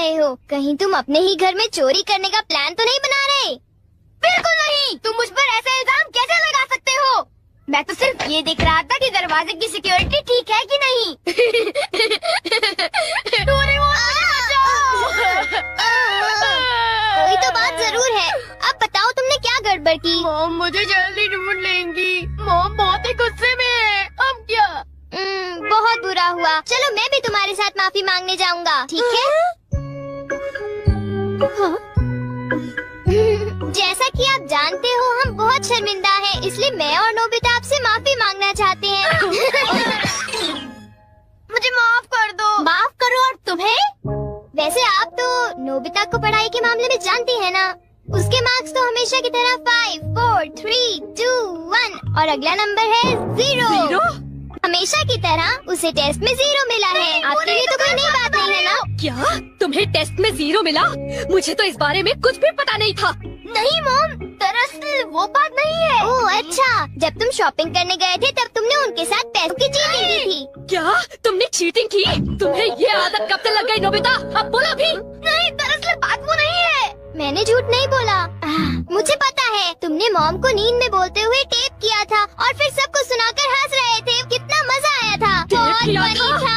रहे हो? कहीं तुम अपने ही घर में चोरी करने का प्लान तो नहीं बना रहे? बिल्कुल नहीं। तुम मुझ पर ऐसा इल्जाम कैसे लगा सकते हो? मैं तो सिर्फ ये देख रहा था कि दरवाजे की सिक्योरिटी ठीक है कि नहीं। कोई तो बात जरूर है। अब बताओ तुमने क्या गड़बड़ की? मॉम मुझे जल्दी ढूंढ लेंगी। मॉम बहुत ही गुस्से में है। अब क्या? बहुत बुरा हुआ। चलो मैं भी तुम्हारे साथ माफी मांगने जाऊंगा, ठीक है? जैसा कि आप जानते हो हम बहुत शर्मिंदा हैं, इसलिए मैं और नोबिता आपसे माफी मांगना चाहते हैं। मुझे माफ कर दो। माफ करो और तुम्हें? वैसे आप तो नोबिता को पढ़ाई के मामले में जानती है ना? उसके मार्क्स तो हमेशा की तरह 5, 4, 3, 2, 1 और अगला नंबर है 0। हमेशा की तरह उसे टेस्ट में 0 मिला है। आपके लिए तो कोई नई बात नहीं है ना? क्या तुम्हें टेस्ट में 0 मिला? मुझे तो इस बारे में कुछ भी पता नहीं था। नहीं मॉम, दरअसल वो बात नहीं है। ओह अच्छा, जब तुम शॉपिंग करने गए थे तब तुमने उनके साथ पैसों की चीटिंग की थी। क्या तुमने चीटिंग की? तुम्हें ये आदत कब से लग गई नोबिता? अब बोलो भी। नहीं, दरअसल बात वो नहीं है। मैंने झूठ नहीं बोला। मुझे पता है, तुमने मॉम को नींद में बोलते हुए टेप किया था और फिर सबको सुनाकर हंस रहे थे। कितना मजा आया था। बहुत फनी था।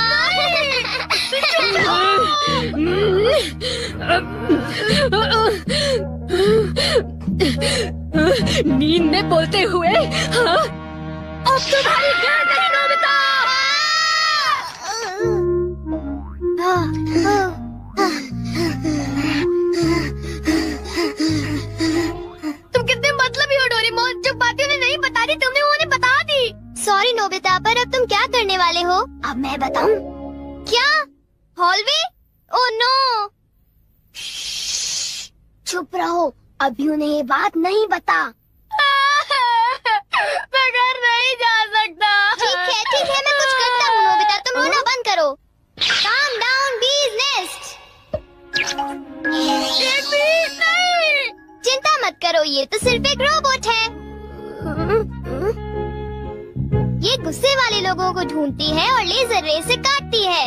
नींद में बोलते हुए? हाँ? अब तुम्हारी गर्दन नोबिता। तुम कितने मतलबी हो डोरेमोन। जो बातें उन्हें नहीं बता दी तुमने वो उन्हें बता दी। सॉरी नोबिता, पर अब तुम क्या करने वाले हो? अब मैं बताऊं? क्या? हॉलवे? Oh no. चुप रहो, अभी उन्हें ये बात नहीं बता। मैं घर नहीं जा सकता। ठीक है, मैं कुछ करता हूँ नोबिता, तुम रोना बंद करो। काम डाउन बीज नेस्ट। नहीं। चिंता मत करो, ये तो सिर्फ एक रोबोट है। ये गुस्से वाले लोगों को ढूंढती है और लेजर रे से काटती है।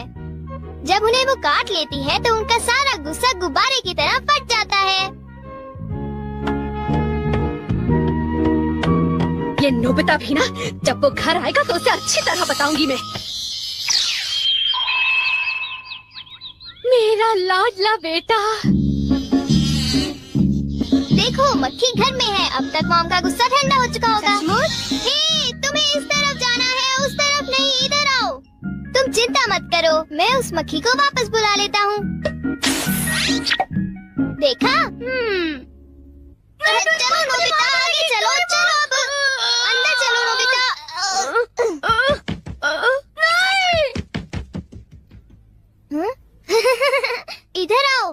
जब उन्हें वो काट लेती है तो उनका सारा गुस्सा गुब्बारे की तरह फट जाता है। ये नोबिता भी ना, जब वो घर आएगा तो उसे अच्छी तरह बताऊंगी मैं। मेरा लाडला बेटा। देखो मक्खी घर में है। अब तक मॉम का गुस्सा ठंडा हो चुका होगा। हे, तुम्हें इस तरफ जाना है, उस तरफ नहीं, इधर आओ। तुम चिंता मत करो, मैं उस मक्खी को वापस बुला लेता हूँ। देखा? चलो नोबिता, आगे चलो, चलो अब अंदर चलो नोबिता। इधर आओ।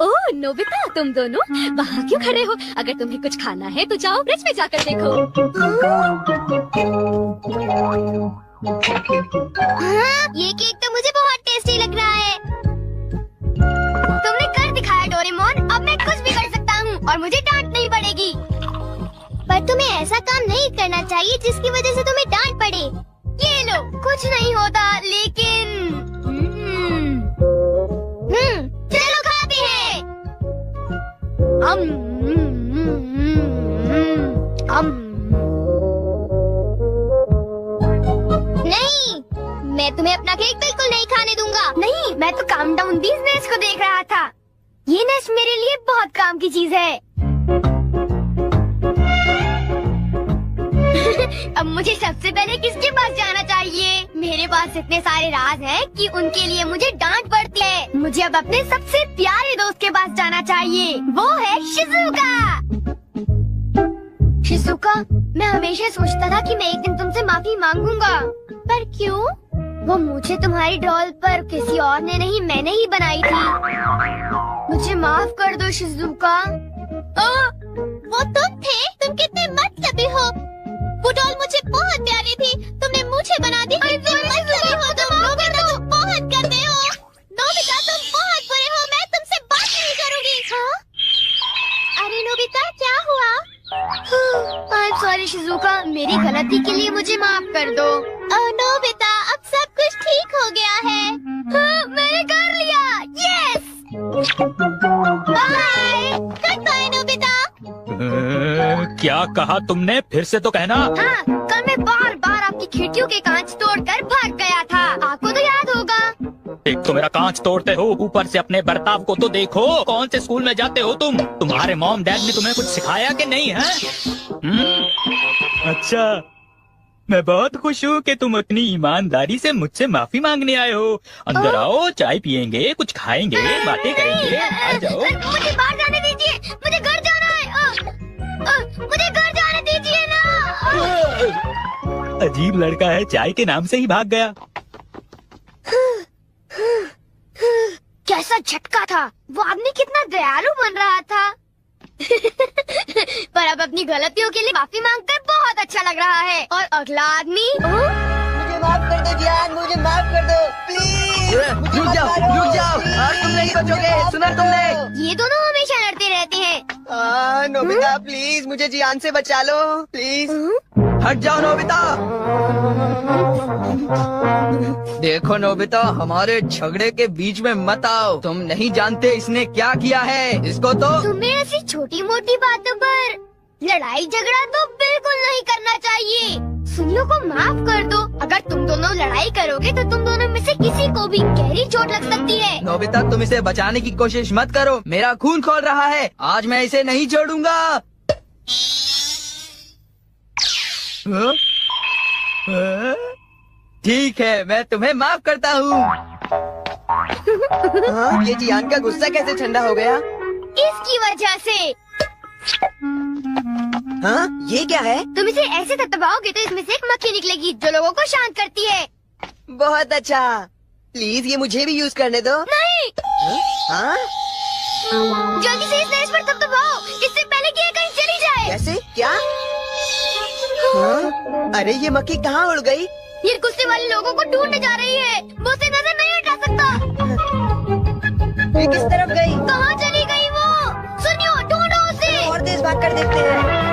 ओह नोबिता, तुम दोनों वहाँ क्यों खड़े हो? अगर तुम्हें कुछ खाना है तो जाओ फ्रिज में जाकर देखो। ये केक तो मुझे बहुत टेस्टी लग रहा है। तुमने कर दिखाया डोरेमोन। अब मैं कुछ भी कर सकता हूँ और मुझे डांट नहीं पड़ेगी। पर तुम्हें ऐसा काम नहीं करना चाहिए जिसकी वजह से तुम्हें डांट पड़े। ये लो, कुछ नहीं होता, लेकिन चलो खाते हैं। नहीं, मैं तुम्हें अपना केक बिल्कुल नहीं खाने दूंगा। नहीं, मैं तो काम डाउन बिजनेस को देख रहा था। ये नेस्ट मेरे लिए बहुत काम की चीज है। अब मुझे सबसे पहले किसके पास जाना चाहिए? मेरे पास इतने सारे राज हैं कि उनके लिए मुझे डांट पड़ती है। मुझे अब अपने सबसे प्यारे दोस्त के पास जाना चाहिए। वो है शिजुका। शिजुका, मैं हमेशा सोचता था कि मैं एक दिन तुमसे माफी मांगूंगा। पर क्यों? वो मुझे तुम्हारी डॉल पर किसी और ने नहीं, मैंने ही बनाई थी। मुझे माफ कर दो शिजुका। वो तुम थे? तुम कितने मतलबी हो। वो डॉल मुझे बहुत प्यारी थी, तुमने मुझे बना दी। मतलबी हो तुम। नोबिता तुम बहुत गंदे हो। नोबिता तुम बहुत बुरे हो, मैं तुमसे बात नहीं करूँगी। हाँ? अरे नोबिता क्या हुआ? आई एम सॉरी शिजुका, मेरी गलती के लिए मुझे माफ कर दो। नोबिता, अब सब कुछ ठीक हो गया है। हाँ, मैंने कर लिया। Yes. Bye. Good bye Nobita. क्या कहा तुमने? फिर से तो कहना। हाँ, कल मैं बार बार आपकी खिड़कियों के कांच तोड़कर भाग गया था, आपको तो याद होगा। एक तो मेरा कांच तोड़ते हो, ऊपर से अपने बर्ताव को तो देखो। कौन से स्कूल में जाते हो तुम? तुम्हारे मॉम डैड ने तुम्हें कुछ सिखाया कि नहीं है? अच्छा, मैं बहुत खुश हूँ कि तुम इतनी ईमानदारी से मुझसे माफी मांगने आए हो। अंदर आओ, चाय पियेंगे, कुछ खाएंगे, बातें करेंगे। आ जाओ। मुझे बाहर जाने दीजिए, मुझे घर जाना है। मुझे घर जाने दीजिए ना। अजीब लड़का है, चाय के नाम से ही भाग गया। कैसा झटका था, वो आदमी कितना दयालु बन रहा था। पर अब अपनी गलतियों के लिए माफी मांगकर बहुत अच्छा लग रहा है। और अगला आदमी, मुझे माफ कर दो जियान, मुझे माफ कर दो प्लीज। रुक जाओ, आज तुम नहीं बचोगे, सुना तुमने? ये दोनों हमेशा लड़ते रहते हैं। नोबिता प्लीज मुझे जियान से बचा लो प्लीज। हट जाओ नोबिता। देखो नोबिता, हमारे झगड़े के बीच में मत आओ। तुम नहीं जानते इसने क्या किया है। इसको तो तुम्हें ऐसी छोटी मोटी बातों पर लड़ाई झगड़ा तो बिल्कुल नहीं करना चाहिए। सुनियो को माफ कर दो। अगर तुम दोनों लड़ाई करोगे तो तुम दोनों में से किसी को भी गहरी चोट लग सकती है। नोबिता, तुम इसे बचाने की कोशिश मत करो। मेरा खून खोल रहा है, आज मैं इसे नहीं छोड़ूंगा। ठीक है, मैं तुम्हें माफ करता हूँ। ये जियान का गुस्सा कैसे ठंडा हो गया? इसकी वजह से। ये क्या है? तुम इसे ऐसे दबाओगे तो इसमें से एक मक्खी निकलेगी जो लोगों को शांत करती है। बहुत अच्छा, प्लीज ये मुझे भी यूज करने दो। नहीं। हाँ? जल्दी से इस नैश पर दबाओ, इससे पहले कि ये कहीं चली जाए। कैसे? क्या? अरे ये मक्खी कहाँ उड़ गई? ये गुस्से वाले लोगों को ढूंढने जा रही है, वो उसे नजर नहीं हटा सकता। ये किस तरफ गई? कहाँ चली गई वो? सुनियो, ढूंढो उसे। और तेज भाग कर देखते हैं।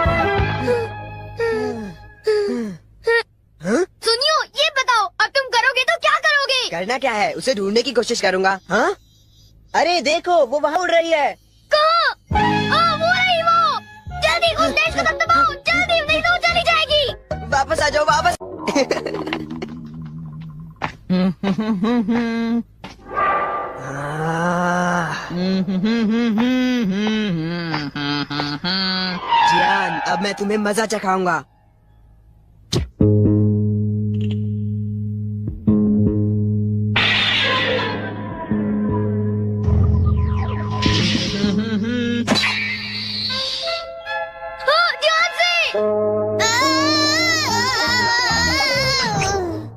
सुनियो, ये बताओ अब तुम करोगे तो क्या करोगे? करना क्या है? उसे ढूंढने की कोशिश करूँगा। हाँ? अरे देखो, वो वहाँ उड़ रही है। कहाँ? वो रही वो। जल्दी उस नैश को दबाओ, जल्दी, नहीं तो वो चली जाएगी। वापस आ जाओ, वापस। जियान, अब मैं तुम्हें मजा चखाऊंगा। ध्यान से।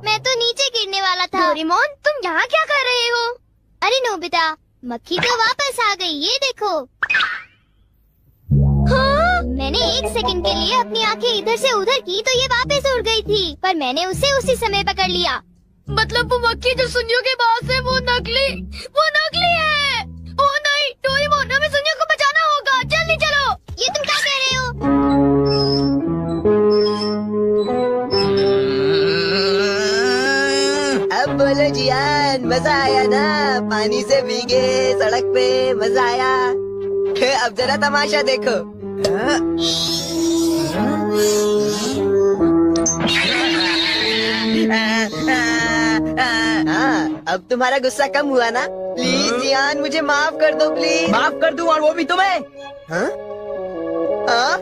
मैं तो नीचे गिरने वाला था। डोरेमोन, तुम यहाँ क्या कर रहे हो? अरे नोबिता, मक्खी तो वापस आ गई, ये देखो। हाँ? मैंने 1 सेकंड के लिए अपनी आंखें इधर से उधर की तो ये वापस उड़ गई थी, पर मैंने उसे उसी समय पकड़ लिया। मतलब वो मक्खी जो सुनियो के पास है वो नकली है। ओ नहीं, डोरेमोन, हमें सुनियो को बचाना होगा, जल्दी चलो। ये तुम क्या कह रहे हो? अब बोलो जियान, मजा आया ना? पानी से भीगे सड़क पे, मजा आया। अब जरा तमाशा देखो। अब तुम्हारा गुस्सा कम हुआ ना? प्लीज जियान, मुझे माफ कर दो प्लीज। माफ कर दूं, और वो भी तुम्हें। हाँ? हाँ?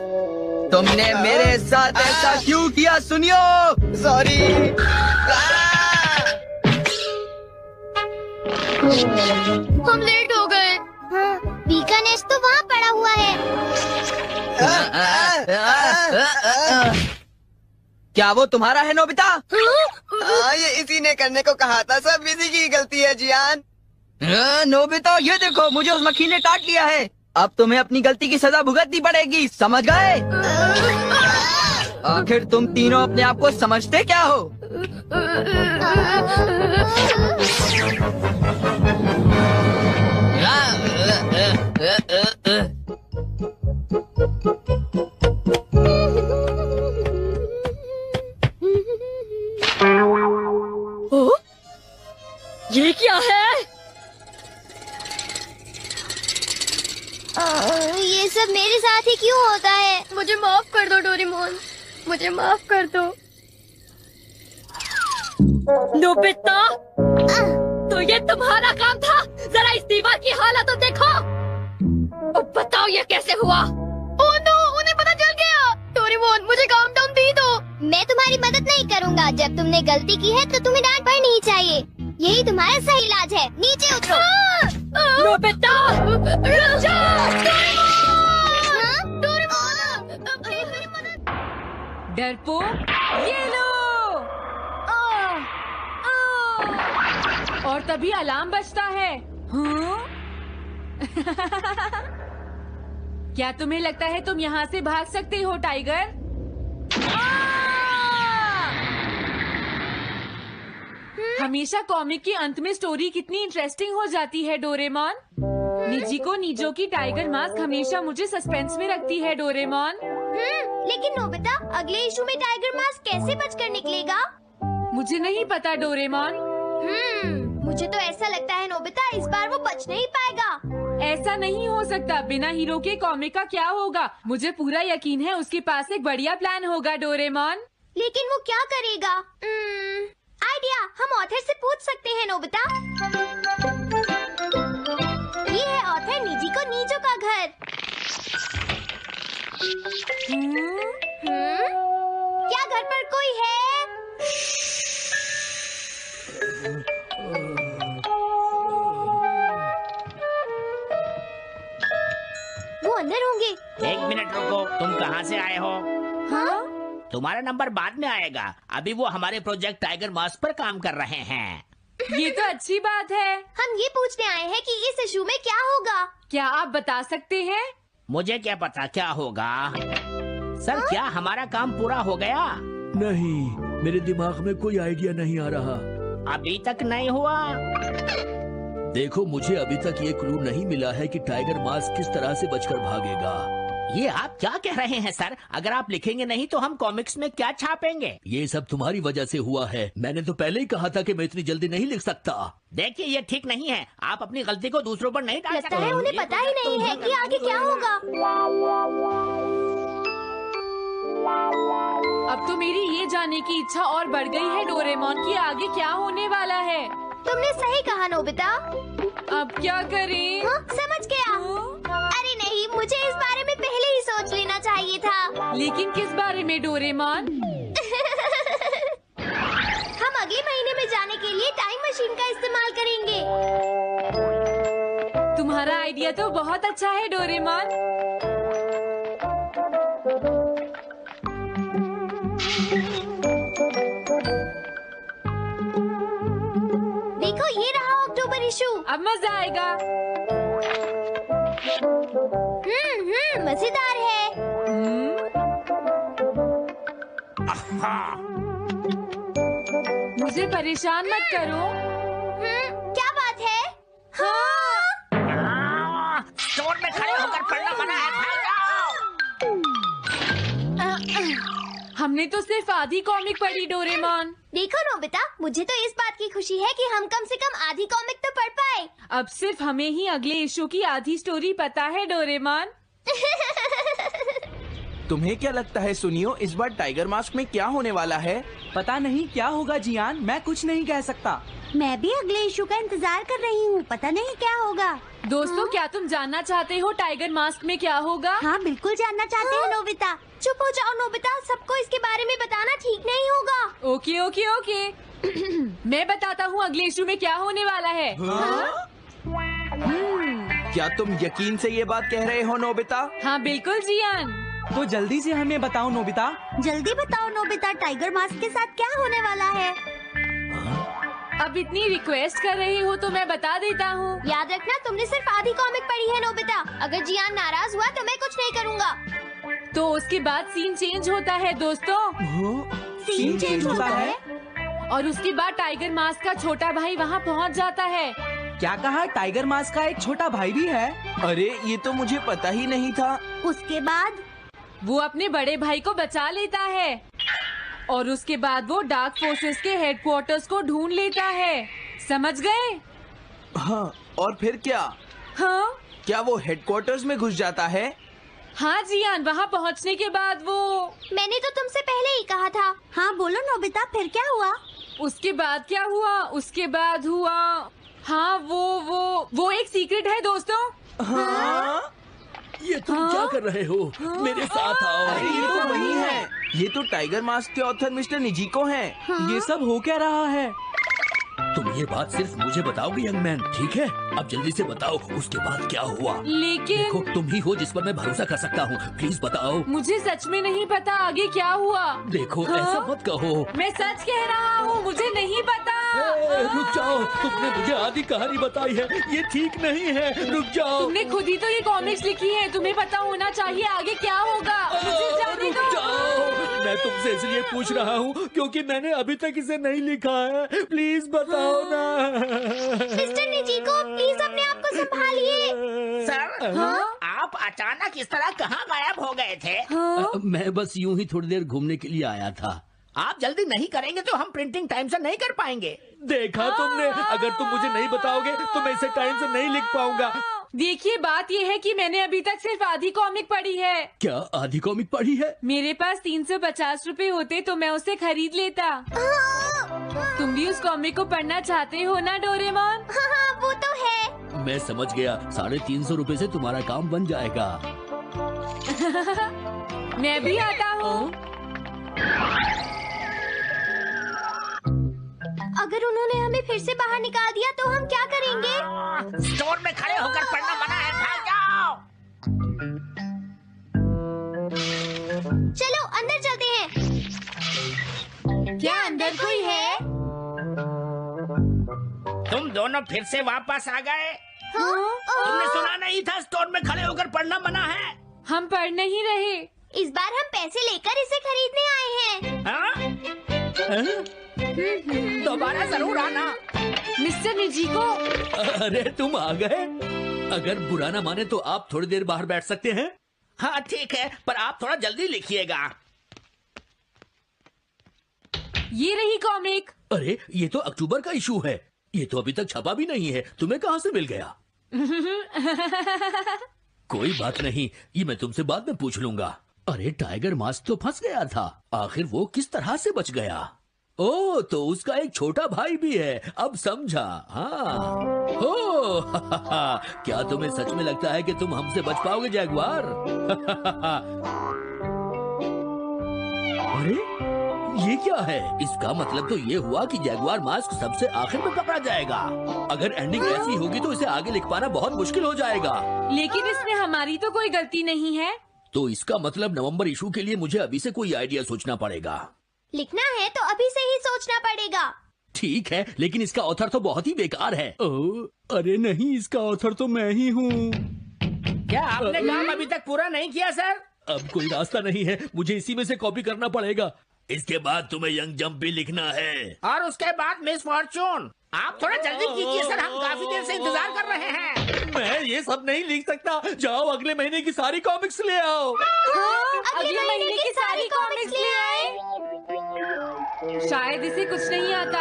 तुमने मेरे साथ ऐसा क्यों किया? सुनियो, सॉरी। हम लेट हो गए। बीका नेस्ट तो वहाँ पड़ा हुआ है। क्या वो तुम्हारा है नोबिता? ये इसी ने करने को कहा था, सब इसी की गलती है जियान। नोबिता, ये देखो, मुझे उस मक्खी ने काट लिया है। अब तुम्हें अपनी गलती की सजा भुगतनी पड़ेगी, समझ गए? आखिर तुम तीनों अपने आप को समझते क्या हो? ये सब मेरे साथ ही क्यों होता है? मुझे माफ कर दो डोरेमोन, मुझे माफ कर दो। नोबिता, तो ये तुम्हारा काम था? जरा इस दीवार की हालत तो देखो। अब बताओ ये कैसे हुआ? ओह नो, उन्हें पता चल गया। डोरेमोन, मुझे काम डाउन दी दो। मैं तुम्हारी मदद नहीं करूँगा। जब तुमने गलती की है तो तुम्हें डांट पड़नी ही चाहिए। यही तुम्हारा सही इलाज है। नीचे उतरो। नोबिता, रुक जाओ। डरपोक, ये लो। और तभी अलार्म बजता है। हाँ? क्या तुम्हें लगता है तुम यहाँ से भाग सकते हो टाइगर? हमेशा कॉमिक के अंत में स्टोरी कितनी इंटरेस्टिंग हो जाती है डोरेमोन। निजी को नीजो की टाइगर मास्क हमेशा मुझे सस्पेंस में रखती है डोरेमोन। लेकिन नोबिता, अगले इशू में टाइगर मास्क कैसे बचकर निकलेगा? मुझे नहीं पता डोरेमोन। मुझे तो ऐसा लगता है नोबिता, इस बार वो बच नहीं पाएगा। ऐसा नहीं हो सकता। बिना हीरो के कॉमिक का क्या होगा? मुझे पूरा यकीन है उसके पास एक बढ़िया प्लान होगा डोरेमोन। लेकिन वो क्या करेगा? आइडिया, हम ऑथर से पूछ सकते हैं नोबिता। ये है ऑथर निजी को नीजो का घर। क्या घर पर कोई है? वो अंदर होंगे। एक मिनट रुको, तुम कहाँ से आए हो? हाँ? तुम्हारा नंबर बाद में आएगा। अभी वो हमारे प्रोजेक्ट टाइगर मास्क पर काम कर रहे हैं। ये तो अच्छी बात है। हम ये पूछने आए हैं कि इस इशू में क्या होगा। क्या आप बता सकते हैं? मुझे क्या पता क्या होगा। सर, क्या हमारा काम पूरा हो गया? नहीं, मेरे दिमाग में कोई आइडिया नहीं आ रहा। अभी तक नहीं हुआ। देखो, मुझे अभी तक ये क्लू नहीं मिला है कि टाइगर मास्क किस तरह से बचकर भागेगा। ये आप क्या कह रहे हैं सर? अगर आप लिखेंगे नहीं तो हम कॉमिक्स में क्या छापेंगे? ये सब तुम्हारी वजह से हुआ है। मैंने तो पहले ही कहा था कि मैं इतनी जल्दी नहीं लिख सकता। देखिए, ये ठीक नहीं है। आप अपनी गलती को दूसरों पर नहीं डाल लगता सकते। है उन्हें पता ही नहीं है कि आगे क्या होगा। अब तो मेरी ये जानने की इच्छा और बढ़ गई है डोरेमोन कि आगे क्या होने वाला है। तुमने सही कहा नोबिता। अब क्या करें? हाँ, समझ गया। अरे नहीं, मुझे इस बारे में पहले ही सोच लेना चाहिए था। लेकिन किस बारे में डोरेमोन? हम अगले महीने में जाने के लिए टाइम मशीन का इस्तेमाल करेंगे। तुम्हारा आइडिया तो बहुत अच्छा है डोरेमोन। देखो, ये रहा अक्टूबर इशू। अब मजा आएगा। मजेदार है। मुझे परेशान मत करो। क्या बात है? स्टोर में खड़े होकर पढ़ना मना है। भाग जाओ। हमने तो सिर्फ आधी कॉमिक पढ़ी डोरेमोन। देखो नोबिता, मुझे तो इस बात की खुशी है कि हम कम से कम आधी कॉमिक तो पढ़ पाए। अब सिर्फ हमें ही अगले इशू की आधी स्टोरी पता है डोरेमोन। तुम्हें क्या लगता है सुनियो, इस बार टाइगर मास्क में क्या होने वाला है? पता नहीं क्या होगा जियान, मैं कुछ नहीं कह सकता। मैं भी अगले इशू का इंतजार कर रही हूँ। पता नहीं क्या होगा। दोस्तों, क्या तुम जानना चाहते हो टाइगर मास्क में क्या होगा? हाँ, बिल्कुल जानना चाहते हैं नोबिता। चुप हो जाओ नोबिता, सबको इसके बारे में बताना ठीक नहीं होगा। Okay okay okay. मैं बताता हूँ अगले इशू में क्या होने वाला है। क्या तुम यकीन से ये बात कह रहे हो नोबिता? हाँ बिल्कुल जियान। तो जल्दी से हमें बताओ नोबिता। जल्दी बताओ नोबिता, टाइगर मास्क के साथ क्या होने वाला है? अब इतनी रिक्वेस्ट कर रहे हो तो मैं बता देता हूँ। याद रखना, तुमने सिर्फ आधी कॉमिक पढ़ी है नोबिता। अगर जियान नाराज हुआ तो मैं कुछ नहीं करूँगा। तो उसके बाद सीन चेंज होता है दोस्तों। सीन चेंज होता है? और उसके बाद टाइगर मास्क का छोटा भाई वहाँ पहुँच जाता है। क्या कहा? टाइगर मास्क का एक छोटा भाई भी है? अरे, ये तो मुझे पता ही नहीं था। उसके बाद वो अपने बड़े भाई को बचा लेता है और उसके बाद वो डार्क फोर्सेस के हेडक्वार्टर्स को ढूंढ लेता है। समझ गए? हाँ, और फिर क्या? हाँ क्या वो हेडक्वार्टर्स में घुस जाता है? हाँ जियान, वहाँ पहुँचने के बाद वो मैंने तो तुमसे पहले ही कहा था। हाँ बोलो नोबिता, फिर क्या हुआ? उसके बाद क्या हुआ? उसके बाद हुआ, हाँ वो एक सीक्रेट है दोस्तों। हाँ? ये तुम क्या कर रहे हो? मेरे साथ आओ। अरे ये तो वही है। ये तो टाइगर मास्क के ऑथर मिस्टर निजिको हैं। ये सब हो क्या रहा है? तुम ये बात सिर्फ मुझे बताओगे यंग मैन, ठीक है? अब जल्दी से बताओ उसके बाद क्या हुआ। लेकिन देखो तुम ही हो जिस पर मैं भरोसा कर सकता हूँ, प्लीज बताओ। मुझे सच में नहीं पता आगे क्या हुआ। देखो हाँ? ऐसा मत कहो। मैं सच कह रहा हूँ, मुझे नहीं पता। रुक जाओ, तुमने मुझे आधी कहानी बताई है, ये ठीक नहीं है, रुक जाओ। तुमने खुद ही तो ये कॉमिक्स लिखी है, तुम्हें पता होना चाहिए आगे क्या होगा। मुझे जाने रुक दो। जाओ, मैं तुमसे इसलिए पूछ रहा हूँ क्योंकि मैंने अभी तक इसे नहीं लिखा है, प्लीज बताओ ना। मिस्टर निजिको, प्लीज अपने आप को संभालिए। सर, हाँ? आप अचानक इस तरह कहाँ गायब हो गए थे? मैं बस यूं ही थोड़ी देर घूमने के लिए आया था। आप जल्दी नहीं करेंगे तो हम प्रिंटिंग टाइम से नहीं कर पाएंगे। देखा तुमने, अगर तुम मुझे नहीं बताओगे तो मैं इसे टाइम से नहीं लिख पाऊंगा। देखिए बात ये है कि मैंने अभी तक सिर्फ आधी कॉमिक पढ़ी है। क्या आधी कॉमिक पढ़ी है? मेरे पास 350 रुपए होते तो मैं उसे खरीद लेता। तुम भी उस कॉमिक को पढ़ना चाहते हो ना डोरेमोन? हाँ वो तो है। मैं समझ गया, 350 रुपए से तुम्हारा काम बन जाएगा। मैं भी आता हूँ। अगर उन्होंने हमें फिर से बाहर निकाल दिया तो हम क्या करेंगे? स्टोर में खड़े होकर पढ़ना मना है, भाग जाओ। चलो अंदर चलते हैं। क्या अंदर कोई है? तुम दोनों फिर से वापस आ गए। तुमने सुना नहीं था स्टोर में खड़े होकर पढ़ना मना है? हम पढ़ नहीं रहे। इस बार हम पैसे लेकर इसे खरीदने आए हैं। हाँ? दोबारा जरूर आना। मिस्टर निजिको, अरे तुम आ गए। अगर बुरा ना माने तो आप थोड़ी देर बाहर बैठ सकते हैं। हाँ ठीक है, पर आप थोड़ा जल्दी लिखिएगा। ये रही कॉमिक। अरे ये तो अक्टूबर का इशू है, ये तो अभी तक छपा भी नहीं है, तुम्हें कहाँ से मिल गया? कोई बात नहीं, ये मैं तुमसे बाद में पूछ लूंगा। अरे टाइगर मास्क तो फंस गया था, आखिर वो किस तरह से बच गया? ओ तो उसका एक छोटा भाई भी है, अब समझा। हाँ ओ क्या तुम्हें सच में लगता है कि तुम हमसे बच पाओगे जैगवार? अरे ये क्या है? इसका मतलब तो ये हुआ कि जैगवार मास्क सबसे आखिर में पकड़ा जाएगा। अगर एंडिंग ऐसी होगी तो इसे आगे लिख पाना बहुत मुश्किल हो जाएगा। लेकिन इसमें हमारी तो कोई गलती नहीं है। तो इसका मतलब नवंबर इशू के लिए मुझे अभी से कोई आइडिया सोचना पड़ेगा। लिखना है तो अभी से ही सोचना पड़ेगा। ठीक है, लेकिन इसका ऑथर तो बहुत ही बेकार है। अरे नहीं, इसका ऑथर तो मैं ही हूँ। क्या आपने काम अभी तक पूरा नहीं किया सर? अब कोई रास्ता नहीं है, मुझे इसी में से कॉपी करना पड़ेगा। इसके बाद तुम्हें यंग जंप भी लिखना है। और उसके बाद मिस फॉर्चून। आप थोड़ा जल्दी कीजिए सर, हम काफी देर से इंतजार कर रहे हैं। मैं ये सब नहीं लिख सकता। जाओ अगले महीने की सारी कॉमिक्स ले आओ। अगले महीने की सारी कॉमिक्स ले आए। शायद इसे कुछ नहीं आता।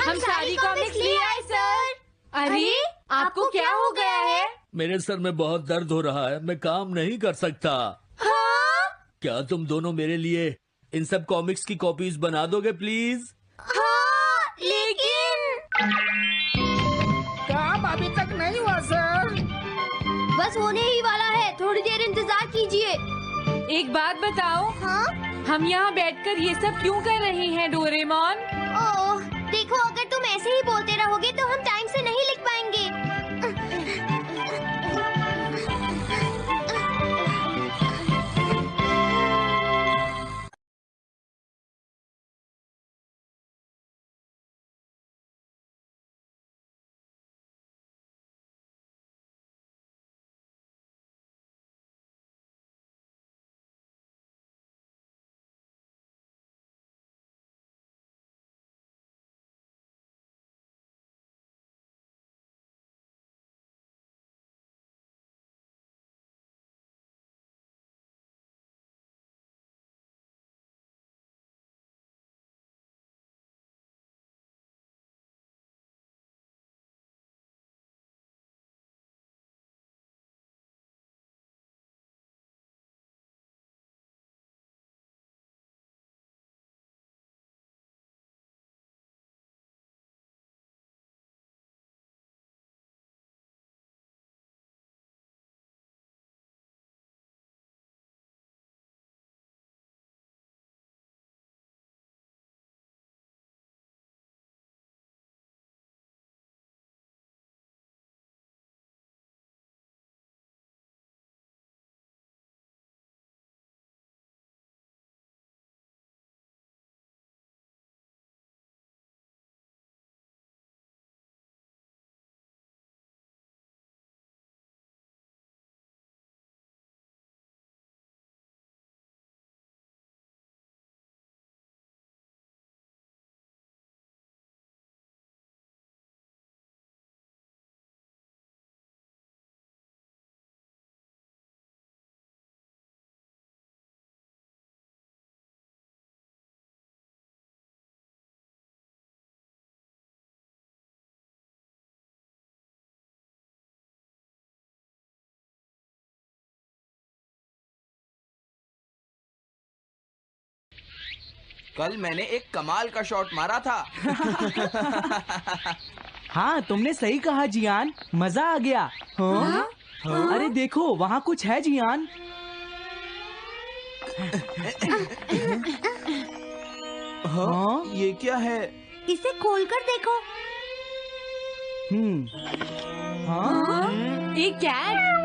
हम सारी कॉमिक्स ले आए सर। अरे आपको क्या हो गया है? मेरे सर में बहुत दर्द हो रहा है, मैं काम नहीं कर सकता। क्या तुम दोनों मेरे लिए इन सब कॉमिक्स की कॉपीज बना दोगे प्लीज? लेकिन काम अभी तक नहीं हुआ सर। बस होने ही वाला है, थोड़ी देर इंतजार कीजिए। एक बात बताओ, हम यहाँ बैठकर ये सब क्यों कर रहे हैं डोरेमोन? ओह, देखो अगर तुम ऐसे ही बोलते रहोगे तो हम टाइम से नहीं लिख पाएंगे। कल मैंने एक कमाल का शॉट मारा था। हाँ तुमने सही कहा जियान, मजा आ गया। हाँ? अरे देखो वहाँ कुछ है जियान। हाँ? ये क्या है? इसे खोलकर देखो। हाँ? एक कैट।